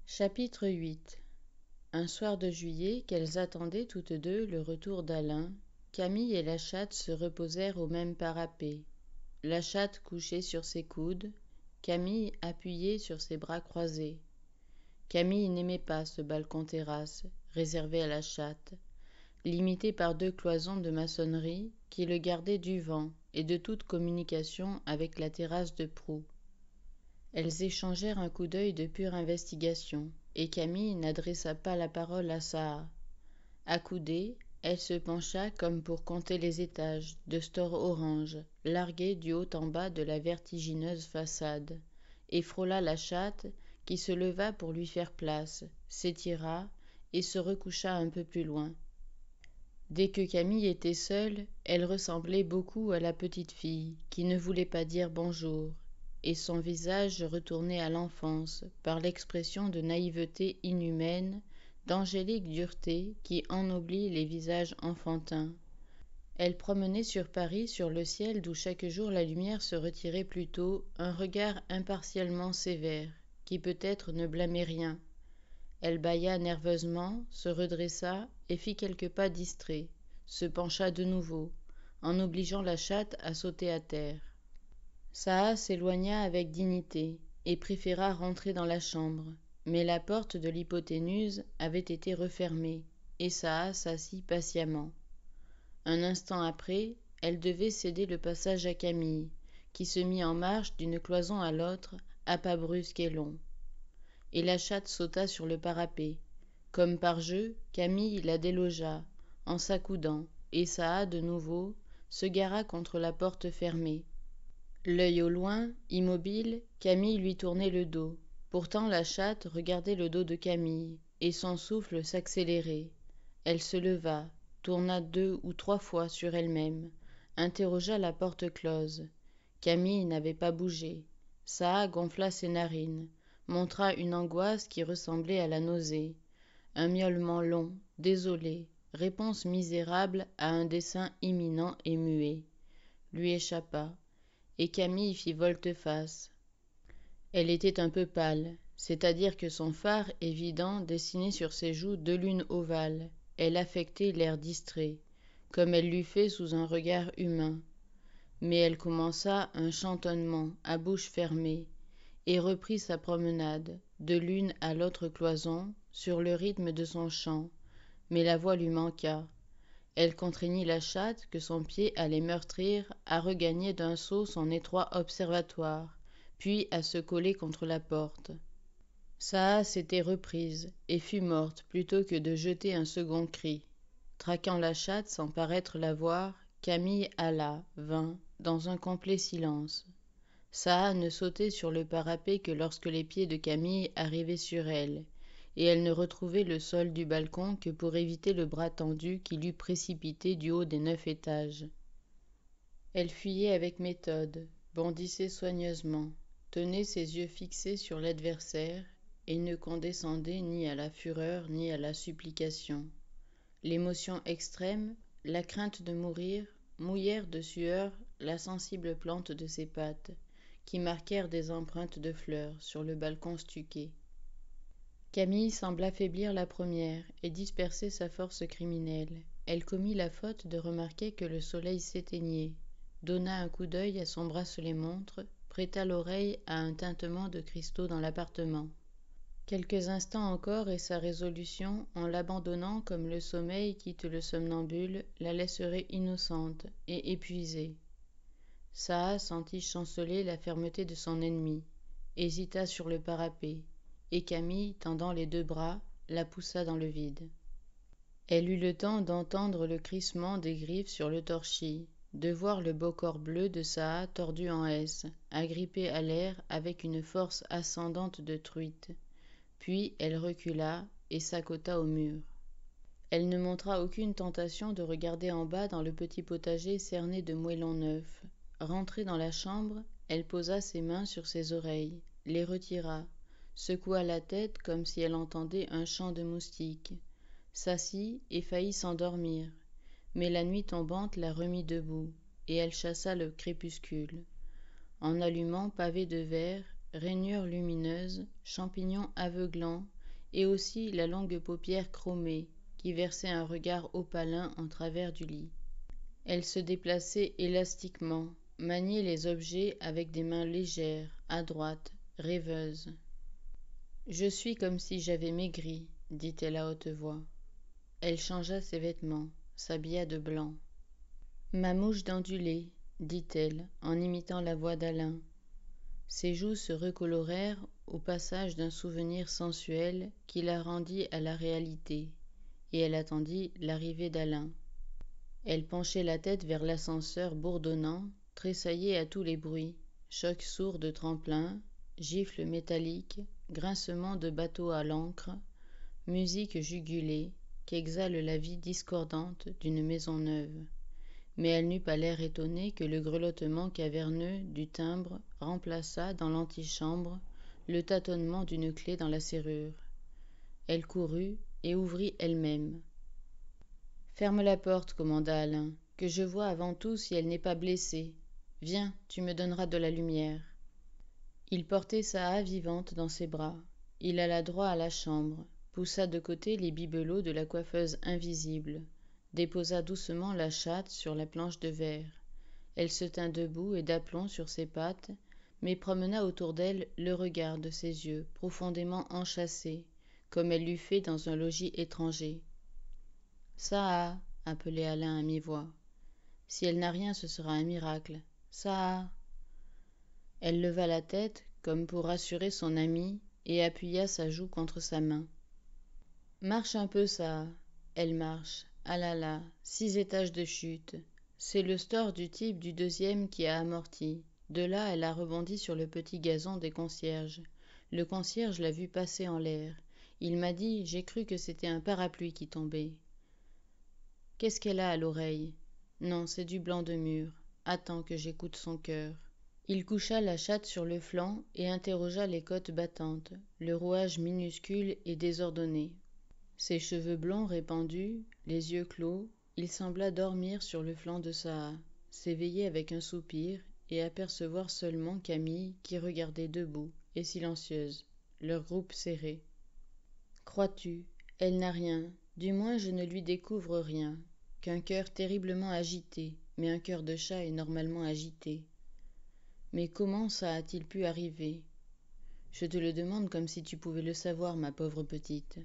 Chapitre 8. Un soir de juillet, qu'elles attendaient toutes deux le retour d'Alain, Camille et la chatte se reposèrent au même parapet. La chatte couchée sur ses coudes, Camille appuyée sur ses bras croisés. Camille n'aimait pas ce balcon-terrasse, réservé à la chatte, limité par 2 cloisons de maçonnerie qui le gardaient du vent et de toute communication avec la terrasse de proue. Elles échangèrent un coup d'œil de pure investigation, et Camille n'adressa pas la parole à Saha. Accoudée, elle se pencha comme pour compter les étages de stores orange, largués du haut en bas de la vertigineuse façade, et frôla la chatte, qui se leva pour lui faire place, s'étira et se recoucha un peu plus loin. Dès que Camille était seule, elle ressemblait beaucoup à la petite fille, qui ne voulait pas dire bonjour, et son visage retourné à l'enfance par l'expression de naïveté inhumaine, d'angélique dureté qui ennoblit les visages enfantins. Elle promenait sur Paris, sur le ciel d'où chaque jour la lumière se retirait plus tôt, un regard impartialement sévère, qui peut-être ne blâmait rien. Elle bâilla nerveusement, se redressa et fit quelques pas distraits, se pencha de nouveau, en obligeant la chatte à sauter à terre. Saha s'éloigna avec dignité et préféra rentrer dans la chambre, mais la porte de l'hypoténuse avait été refermée, et Saha s'assit patiemment. Un instant après, elle devait céder le passage à Camille, qui se mit en marche d'une cloison à l'autre, à pas brusques et longs. Et la chatte sauta sur le parapet. Comme par jeu, Camille la délogea, en s'accoudant, et Saha, de nouveau, se gara contre la porte fermée. L'œil au loin, immobile, Camille lui tournait le dos. Pourtant la chatte regardait le dos de Camille, et son souffle s'accélérait. Elle se leva, tourna 2 ou 3 fois sur elle-même, interrogea la porte close. Camille n'avait pas bougé. Saha gonfla ses narines, montra une angoisse qui ressemblait à la nausée. Un miaulement long, désolé, réponse misérable à un dessein imminent et muet, lui échappa. Et Camille fit volte-face. Elle était un peu pâle, c'est-à-dire que son fard évident dessinait sur ses joues 2 lunes ovales. Elle affectait l'air distrait, comme elle l'eût fait sous un regard humain. Mais elle commença un chantonnement à bouche fermée, et reprit sa promenade, de l'une à l'autre cloison, sur le rythme de son chant. Mais la voix lui manqua. Elle contraignit la chatte, que son pied allait meurtrir, à regagner d'un saut son étroit observatoire, puis à se coller contre la porte. Saha s'était reprise, et fut morte plutôt que de jeter un second cri. Traquant la chatte sans paraître la voir, Camille alla, vint, dans un complet silence. Saha ne sautait sur le parapet que lorsque les pieds de Camille arrivaient sur elle, et elle ne retrouvait le sol du balcon que pour éviter le bras tendu qui l'eût précipité du haut des 9 étages. Elle fuyait avec méthode, bondissait soigneusement, tenait ses yeux fixés sur l'adversaire, et ne condescendait ni à la fureur ni à la supplication. L'émotion extrême, la crainte de mourir, mouillèrent de sueur la sensible plante de ses pattes, qui marquèrent des empreintes de fleurs sur le balcon stuqué. Camille sembla faiblir la première et disperser sa force criminelle. Elle commit la faute de remarquer que le soleil s'éteignait, donna un coup d'œil à son bracelet-montre, prêta l'oreille à un tintement de cristaux dans l'appartement. Quelques instants encore et sa résolution, en l'abandonnant comme le sommeil quitte le somnambule, la laisserait innocente et épuisée. Saha sentit chanceler la fermeté de son ennemi, hésita sur le parapet, et Camille, tendant les 2 bras, la poussa dans le vide. Elle eut le temps d'entendre le crissement des griffes sur le torchis, de voir le beau corps bleu de Saha tordu en S, agrippé à l'air avec une force ascendante de truite. Puis elle recula et s'accota au mur. Elle ne montra aucune tentation de regarder en bas dans le petit potager cerné de moellons neufs. Rentrée dans la chambre, elle posa ses mains sur ses oreilles, les retira, secoua la tête comme si elle entendait un chant de moustiques, s'assit et faillit s'endormir, mais la nuit tombante la remit debout, et elle chassa le crépuscule. En allumant pavé de verre, rainures lumineuses, champignons aveuglants, et aussi la longue paupière chromée, qui versait un regard opalin en travers du lit. Elle se déplaçait élastiquement, maniait les objets avec des mains légères, adroites, rêveuses. « Je suis comme si j'avais maigri, dit-elle à haute voix. Elle changea ses vêtements, s'habilla de blanc. Ma mouche d'ondulé, dit-elle, en imitant la voix d'Alain. Ses joues se recolorèrent au passage d'un souvenir sensuel qui la rendit à la réalité, et elle attendit l'arrivée d'Alain. Elle penchait la tête vers l'ascenseur bourdonnant, tressaillait à tous les bruits, chocs sourds de tremplin, gifles métalliques, grincements de bateaux à l'ancre, musique jugulée qu'exhale la vie discordante d'une maison neuve. Mais elle n'eut pas l'air étonné que le grelottement caverneux du timbre remplaçât dans l'antichambre le tâtonnement d'une clé dans la serrure. Elle courut et ouvrit elle-même. « Ferme la porte, commanda Alain, que je voie avant tout si elle n'est pas blessée. Viens, tu me donneras de la lumière. » Il portait Saha vivante dans ses bras. Il alla droit à la chambre, poussa de côté les bibelots de la coiffeuse invisible, déposa doucement la chatte sur la planche de verre. Elle se tint debout et d'aplomb sur ses pattes, mais promena autour d'elle le regard de ses yeux profondément enchâssés, comme elle l'eût fait dans un logis étranger. « Saha !» appelait Alain à mi-voix. « Si elle n'a rien, ce sera un miracle. Saha !» Elle leva la tête, comme pour rassurer son amie, et appuya sa joue contre sa main. « Marche un peu, Saha. » Elle marche. Ah là là, 6 étages de chute. C'est le store du type du 2e qui a amorti. De là, elle a rebondi sur le petit gazon des concierges. Le concierge l'a vue passer en l'air. Il m'a dit, j'ai cru que c'était un parapluie qui tombait. Qu'est-ce qu'elle a à l'oreille? Non, c'est du blanc de mur. Attends que j'écoute son cœur. Il coucha la chatte sur le flanc et interrogea les côtes battantes, le rouage minuscule et désordonné. Ses cheveux blonds répandus, les yeux clos, il sembla dormir sur le flanc de Saha, s'éveiller avec un soupir et apercevoir seulement Camille qui regardait debout et silencieuse, leur groupe serré. « Crois-tu, elle n'a rien, du moins je ne lui découvre rien, qu'un cœur terriblement agité, mais un cœur de chat est normalement agité. Mais comment ça a-t-il pu arriver? Je te le demande comme si tu pouvais le savoir, ma pauvre petite. »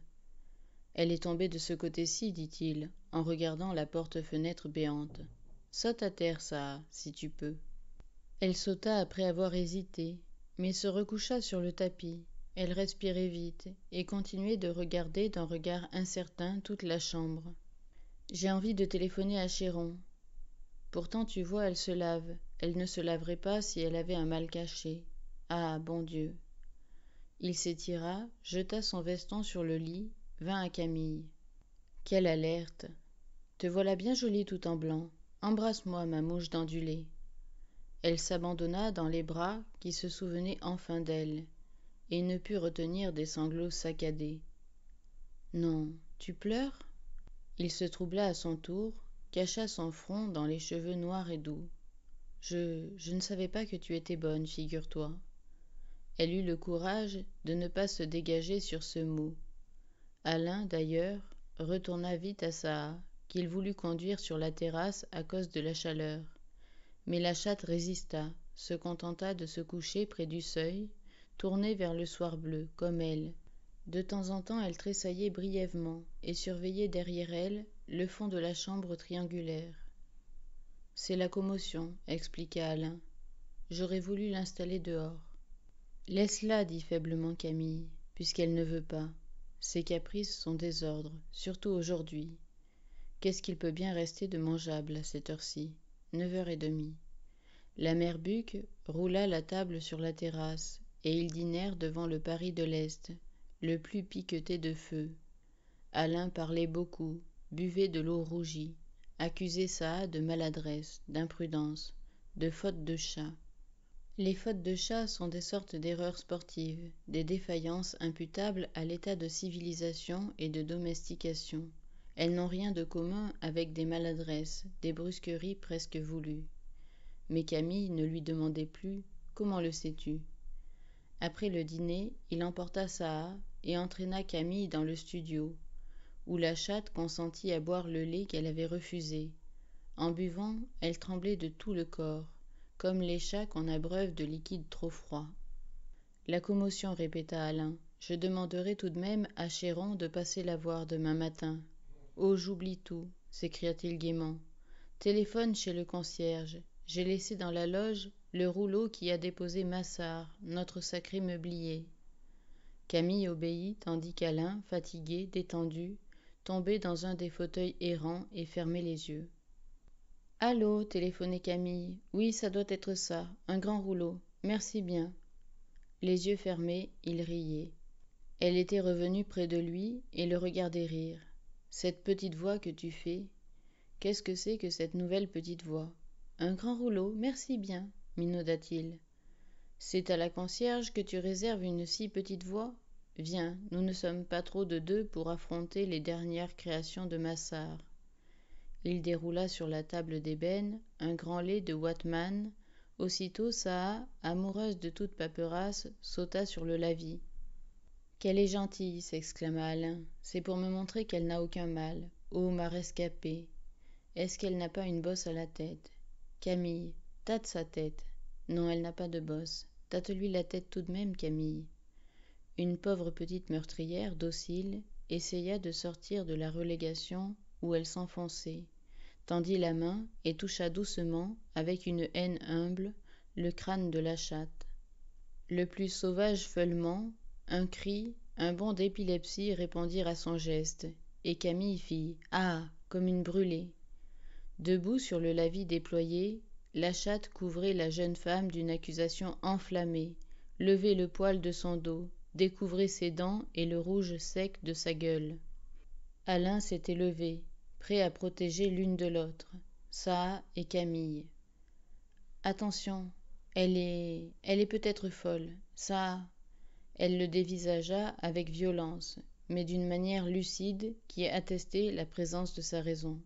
Elle est tombée de ce côté-ci, dit-il, en regardant la porte-fenêtre béante. Saute à terre, Saha, si tu peux. Elle sauta après avoir hésité, mais se recoucha sur le tapis. Elle respirait vite et continuait de regarder d'un regard incertain toute la chambre. J'ai envie de téléphoner à Chéron. Pourtant, tu vois, elle se lave. Elle ne se laverait pas si elle avait un mal caché. Ah, bon Dieu. Il s'étira, jeta son veston sur le lit, vint à Camille. Quelle alerte! Te voilà bien jolie tout en blanc. Embrasse-moi, ma mouche d'ondulé. Elle s'abandonna dans les bras qui se souvenaient enfin d'elle, et ne put retenir des sanglots saccadés. Non, tu pleures? Il se troubla à son tour, cacha son front dans les cheveux noirs et doux. Je ne savais pas que tu étais bonne, figure-toi. Elle eut le courage de ne pas se dégager sur ce mot. Alain, d'ailleurs, retourna vite à Saha, qu'il voulut conduire sur la terrasse à cause de la chaleur. Mais la chatte résista, se contenta de se coucher près du seuil, tournée vers le soir bleu, comme elle. De temps en temps, elle tressaillait brièvement et surveillait derrière elle le fond de la chambre triangulaire. « C'est la commotion, » expliqua Alain. « J'aurais voulu l'installer dehors. »« Laisse-la, dit faiblement Camille, puisqu'elle ne veut pas. Ses caprices sont désordre, surtout aujourd'hui. Qu'est-ce qu'il peut bien rester de mangeable à cette heure-ci? 9h30. La mère Buc roula la table sur la terrasse, et ils dînèrent devant le Paris de l'Est, le plus piqueté de feu. Alain parlait beaucoup, buvait de l'eau rougie, accusait Saha de maladresse, d'imprudence, de faute de chat. Les fautes de chat sont des sortes d'erreurs sportives, des défaillances imputables à l'état de civilisation et de domestication, Elles n'ont rien de commun avec des maladresses, des brusqueries presque voulues. Mais Camille ne lui demandait plus « Comment le sais-tu » Après le dîner, il emporta Saha et entraîna Camille dans le studio, où la chatte consentit à boire le lait qu'elle avait refusé. En buvant, elle tremblait de tout le corps, comme les chats qu'on abreuve de liquide trop froid. La commotion, répéta Alain. Je demanderai tout de même à Chéron de passer la voir demain matin. Oh, j'oublie tout, s'écria-t-il gaiement. Téléphone chez le concierge. J'ai laissé dans la loge le rouleau qui a déposé Massard, notre sacré meublier. Camille obéit, tandis qu'Alain, fatigué, détendu, tombait dans un des fauteuils errants et fermait les yeux. Allô, téléphonait Camille. Oui, ça doit être ça, un grand rouleau. Merci bien. Les yeux fermés, il riait. Elle était revenue près de lui et le regardait rire. Cette petite voix que tu fais, qu'est-ce que c'est que cette nouvelle petite voix? Un grand rouleau, merci bien, minauda-t-il. C'est à la concierge que tu réserves une si petite voix? Viens, nous ne sommes pas trop de deux pour affronter les dernières créations de Massard. Il déroula sur la table d'ébène un grand lait de Wattmann. Aussitôt Saha, amoureuse de toute paperasse, sauta sur le lavis. « Qu'elle est gentille, s'exclama Alain. C'est pour me montrer qu'elle n'a aucun mal. Oh, ma rescapée! Est-ce qu'elle n'a pas une bosse à la tête? Camille, tâte sa tête. Non, elle n'a pas de bosse. Tâte-lui la tête tout de même, Camille. Une pauvre petite meurtrière, docile, essaya de sortir de la relégation où elle s'enfonçait, tendit la main et toucha doucement, avec une haine humble, le crâne de la chatte. Le plus sauvage feulement, un cri, un bond d'épilepsie répondirent à son geste, et Camille fit « Ah !» comme une brûlée. Debout sur le lavis déployé, la chatte couvrait la jeune femme d'une accusation enflammée, levait le poil de son dos, découvrait ses dents et le rouge sec de sa gueule. Alain s'était levé, prêt à protéger l'une de l'autre, Saha et Camille. Attention, elle est peut-être folle, Saha. Elle le dévisagea avec violence, mais d'une manière lucide qui attestait la présence de sa raison.